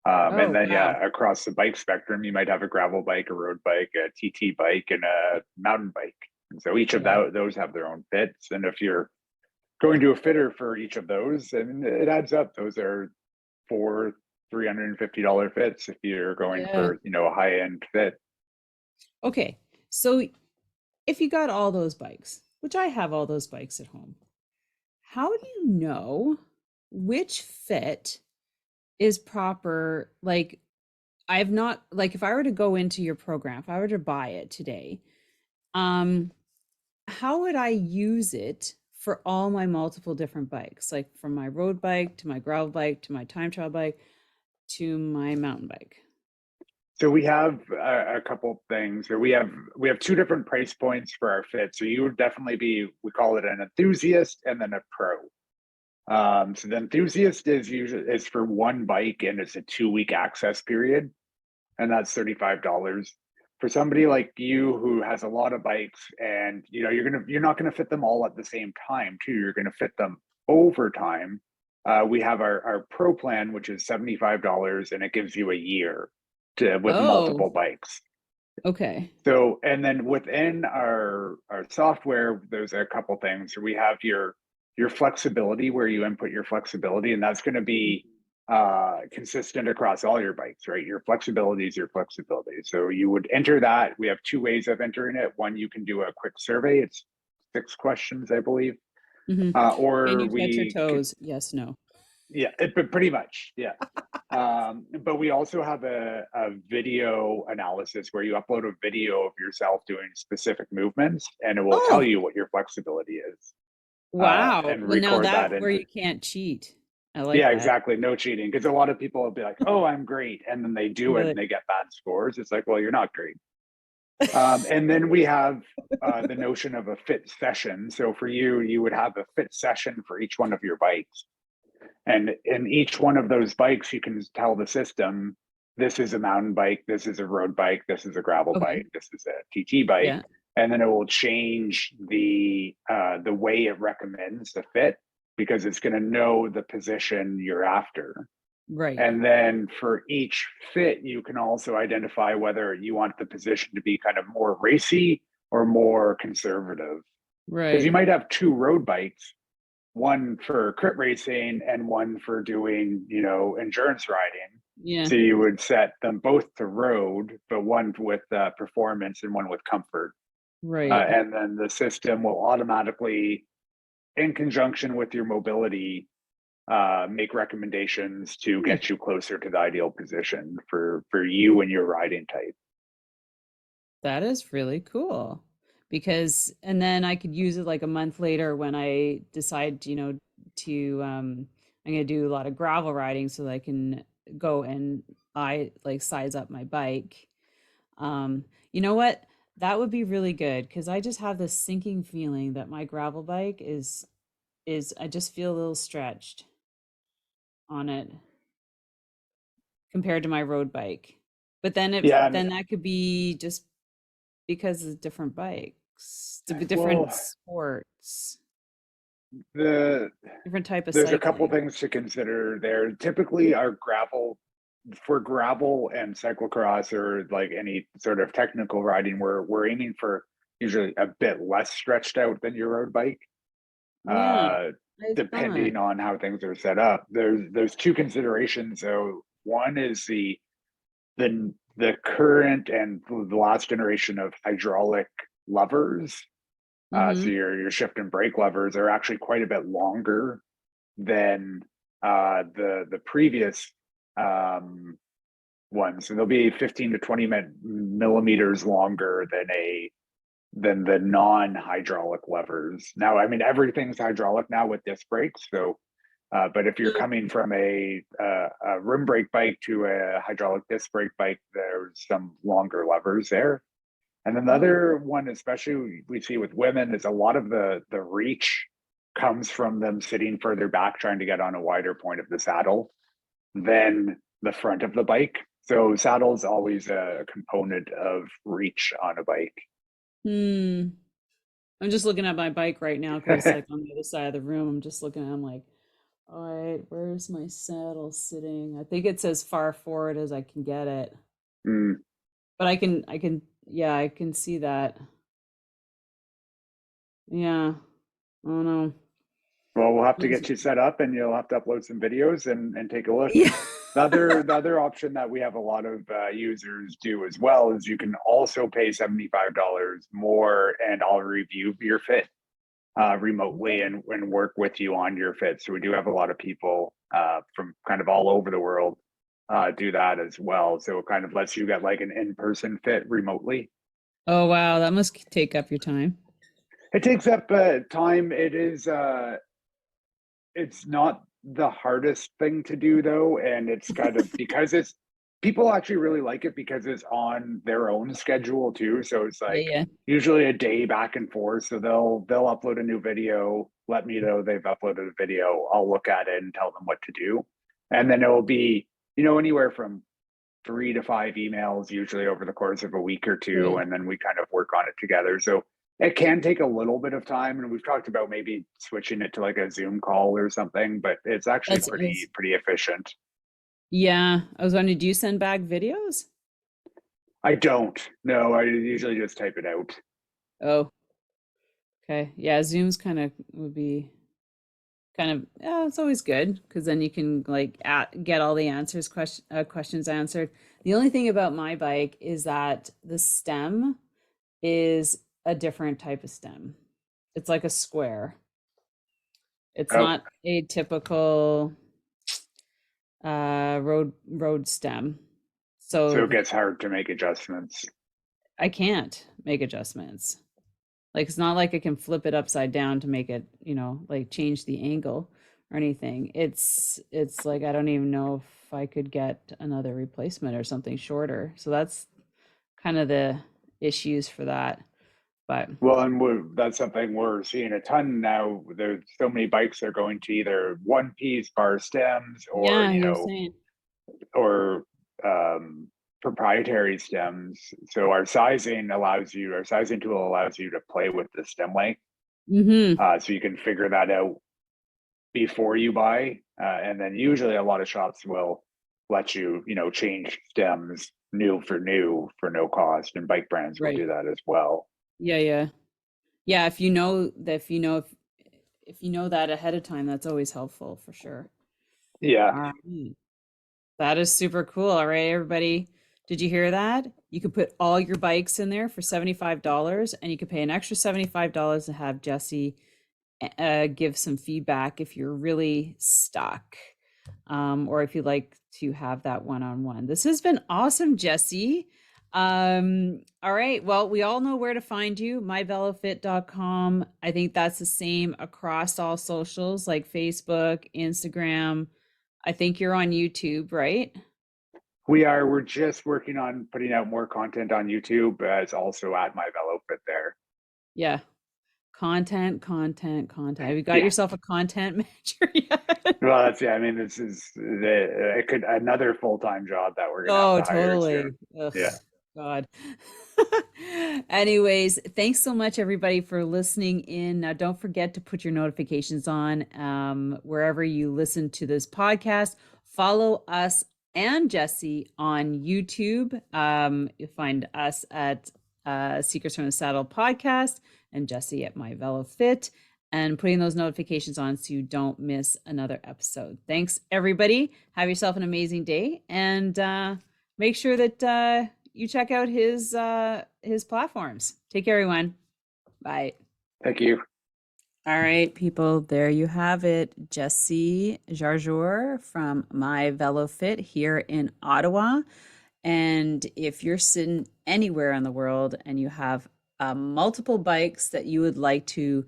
And
Oh,
then,
wow.
yeah, across the bike spectrum, you might have a gravel bike, a road bike, a TT bike, and a mountain bike. And so each of
Yeah.
those have their own fits. And if you're going to a fitter for each of those, and it adds up. Those are four $350 fits if you're going
Yeah.
for, a high end fit.
Okay. So if you got all those bikes, which I have all those bikes at home, how do you know which fit is proper? Like, I've not, like, if I were to go into your program, if I were to buy it today, um, how would I use it for all my multiple different bikes? Like from my road bike to my gravel bike to my time trial bike to my mountain bike.
So we have a couple things. So we have two different price points for our fit. So you would definitely be, we call it an enthusiast and then a pro. So the enthusiast is for one bike and it's a 2 week access period, and that's $35. For somebody like you who has a lot of bikes and you're not gonna fit them all at the same time too. You're gonna fit them over time. We have our pro plan, which is $75, and it gives you a year with
Oh,
multiple bikes.
okay.
So, and then within our software, there's a couple things. We have your flexibility where you input your flexibility, and that's going to be consistent across all your bikes, right? Your flexibility is your flexibility. So you would enter that. We have two ways of entering it. One, you can do a quick survey. It's 6 questions, I believe.
Hmm. Can
Or
you touch your
we could,
toes? Yes, no.
yeah, but pretty much, yeah. But we also have a video analysis where you upload a video of yourself doing specific movements, and it will tell
Oh,
you what your flexibility is,
wow.
and
Well, now
record that
that where
into.
you can't cheat. I like
Yeah,
that.
exactly. No cheating, because a lot of people will be like, "Oh, I'm great," and then they do it
Really?
and they get bad scores. It's like, well, you're not great. And then we have the notion of a fit session. So for you, you would have a fit session for each one of your bikes. And in each one of those bikes, you can tell the system, this is a mountain bike, this is a road bike, this is a gravel
Okay.
bike, this is a TT bike.
Yeah.
And then it will change the way it recommends the fit, because it's going to know the position you're after.
Right.
And then for each fit, you can also identify whether you want the position to be kind of more racy or more conservative. Because you
Right.
might have two road bikes, one for crit racing and one for doing, endurance riding.
Yeah.
So you would set them both to road, but one with performance and one with comfort.
Right.
And then the system will automatically, in conjunction with your mobility, make recommendations to
Hmm.
get you closer to the ideal position for you and your riding type.
That is really cool because, and then I could use it like a month later when I decide, to, I'm going to do a lot of gravel riding so that I can go and I like size up my bike. You know what? That would be really good because I just have this sinking feeling that my gravel bike is I just feel a little stretched on it compared to my road bike. But then
Yeah, and
then that could be just because it's different bikes, to be different
well,
sports,
the
different type of
there's a couple
cycling.
things to consider there. Typically, our gravel for gravel and cyclocross, or like any sort of technical riding, we're aiming for usually a bit less stretched out than your road bike.
Yeah,
Uh,
I thought.
Depending on how things are set up, there's two considerations. So one is the current and the last generation of hydraulic levers. So
Mm-hmm.
your shift and brake levers are actually quite a bit longer than the previous ones. So they'll be 15 to 20 millimeters longer than the non-hydraulic levers. Now, I mean, everything's hydraulic now with disc brakes. So, but if you're coming from a rim brake bike to a hydraulic disc brake bike, there's some longer levers there. And then the other one, especially we see with women, is a lot of the reach comes from them sitting further back trying to get on a wider point of the saddle than the front of the bike. So saddle's always a component of reach on a bike.
Hmm. I'm just looking at my bike right now because it's like on the other side of the room. I'm just looking at, I'm like, all right, where's my saddle sitting? I think it's as far forward as I can get it.
Mm.
But yeah, I can see that. Yeah. Oh no.
Well, we'll have to
Those-
get you set up and you'll have to upload some videos and take a look.
Yeah.
The other option that we have a lot of users do as well is you can also pay $75 more and I'll review your fit remotely and work with you on your fit. So we do have a lot of people from kind of all over the world do that as well. So it kind of lets you get like an in-person fit remotely.
Oh wow, that must take up your time.
It takes up time. It's not the hardest thing to do though, and it's kind of because it's people actually really like it because it's on their own schedule too. So it's
Yeah,
like
yeah.
usually a day back and forth. So they'll upload a new video, let me know they've uploaded a video. I'll look at it and tell them what to do, and then it'll be anywhere from 3 to 5 emails usually over the course of a week or two,
Right.
and then we kind of work on it together. So it can take a little bit of time, and we've talked about maybe switching it to like a Zoom call or something, but it's actually
That's
pretty efficient.
yeah. I was wondering, do you send back videos?
I don't. No, I usually just type it out.
Oh, okay. Yeah, Zoom's kind of would be kind of yeah, it's always good because then you can like get all the questions answered. The only thing about my bike is that the stem is a different type of stem. It's like a square. It's
Oh,
not a typical road stem.
so
So
it gets hard to make adjustments.
I can't make adjustments. Like it's not like I can flip it upside down to make it, like change the angle or anything. It's like I don't even know if I could get another replacement or something shorter. So that's kind of the issues for that. But
Well, and that's something we're seeing a ton now. There's so many bikes that are going to either one piece bar stems or
yeah, you're saying.
or um, proprietary stems. So our sizing tool allows you to play with the stem length.
Mm-hmm.
So you can figure that out before you buy. And then usually a lot of shops will let you, change stems new for no cost. And bike brands will
Right.
do that as well.
Yeah, yeah. Yeah, if you know that ahead of time, that's always helpful for sure.
Yeah.
All right. That is super cool. All right, everybody. Did you hear that? You could put all your bikes in there for $75 and you could pay an extra $75 to have Jesse give some feedback if you're really stuck. Or if you'd like to have that one-on-one. This has been awesome, Jesse. All right. Well, we all know where to find you, myvelofit.com. I think that's the same across all socials like Facebook, Instagram. I think you're on YouTube, right?
We're just working on putting out more content on YouTube. It's also at my velofit there.
Yeah. Content. Have you got
Yeah.
yourself a content manager yet?
Well, I mean, this is it could another full-time job that we're gonna have
Oh,
to hire soon.
totally. Ugh,
Yeah.
God. Anyways, thanks so much, everybody, for listening in. Now, don't forget to put your notifications on wherever you listen to this podcast. Follow us and Jesse on YouTube. You'll find us at Secrets from the Saddle podcast and Jesse at My Velo Fit, and putting those notifications on so you don't miss another episode. Thanks, everybody. Have yourself an amazing day, and make sure that you check out his platforms. Take care, everyone. Bye.
Thank you.
All right, people, there you have it. Jesse Jarjour from My Velo Fit here in Ottawa. And if you're sitting anywhere in the world and you have multiple bikes that you would like to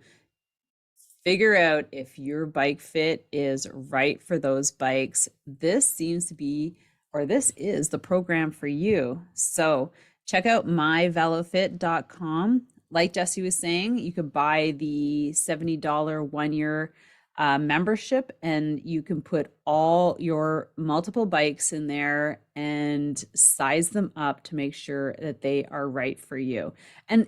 figure out if your bike fit is right for those bikes, this seems to be, or this is the program for you. So check out MYVELOFIT.com. Like Jesse was saying, you could buy the $70 1-year membership, and you can put all your multiple bikes in there and size them up to make sure that they are right for you. And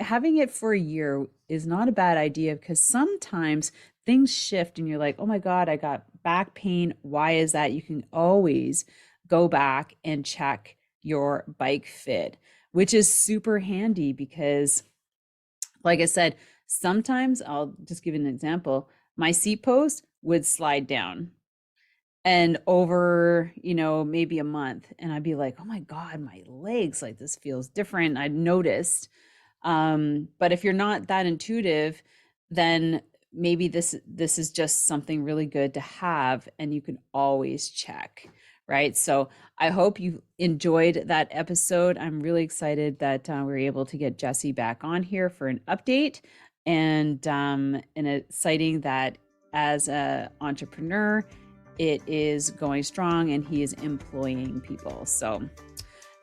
having it for a year is not a bad idea, because sometimes things shift and you're like, oh my God, I got back pain. Why is that? You can always go back and check your bike fit, which is super handy because, like I said, sometimes I'll just give you an example. My seat post would slide down, and over, maybe a month, and I'd be like, oh my God, my legs, like this feels different. I'd noticed. But if you're not that intuitive, then maybe this is just something really good to have, and you can always check, right? So I hope you enjoyed that episode. I'm really excited that we were able to get Jesse back on here for an update, and exciting that as an entrepreneur, it is going strong and he is employing people. So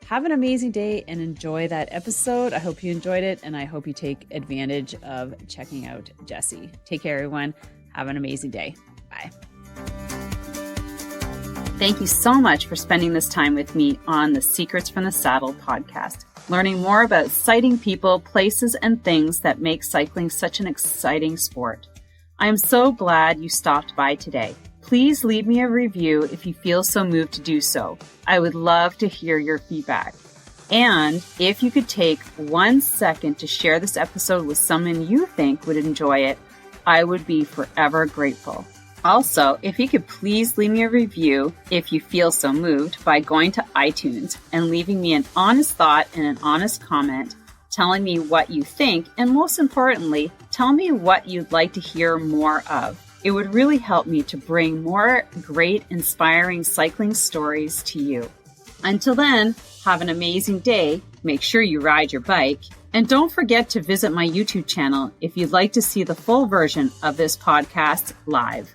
have an amazing day and enjoy that episode. I hope you enjoyed it, and I hope you take advantage of checking out Jesse. Take care, everyone. Have an amazing day. Bye.
Thank you so much for spending this time with me on the Secrets from the Saddle podcast, learning more about citing people, places, and things that make cycling such an exciting sport. I am so glad you stopped by today. Please leave me a review if you feel so moved to do so. I would love to hear your feedback. And if you could take 1 second to share this episode with someone you think would enjoy it, I would be forever grateful. Also, if you could please leave me a review if you feel so moved by going to iTunes and leaving me an honest thought and an honest comment, telling me what you think, and most importantly, tell me what you'd like to hear more of. It would really help me to bring more great, inspiring cycling stories to you. Until then, have an amazing day. Make sure you ride your bike. And don't forget to visit my YouTube channel if you'd like to see the full version of this podcast live.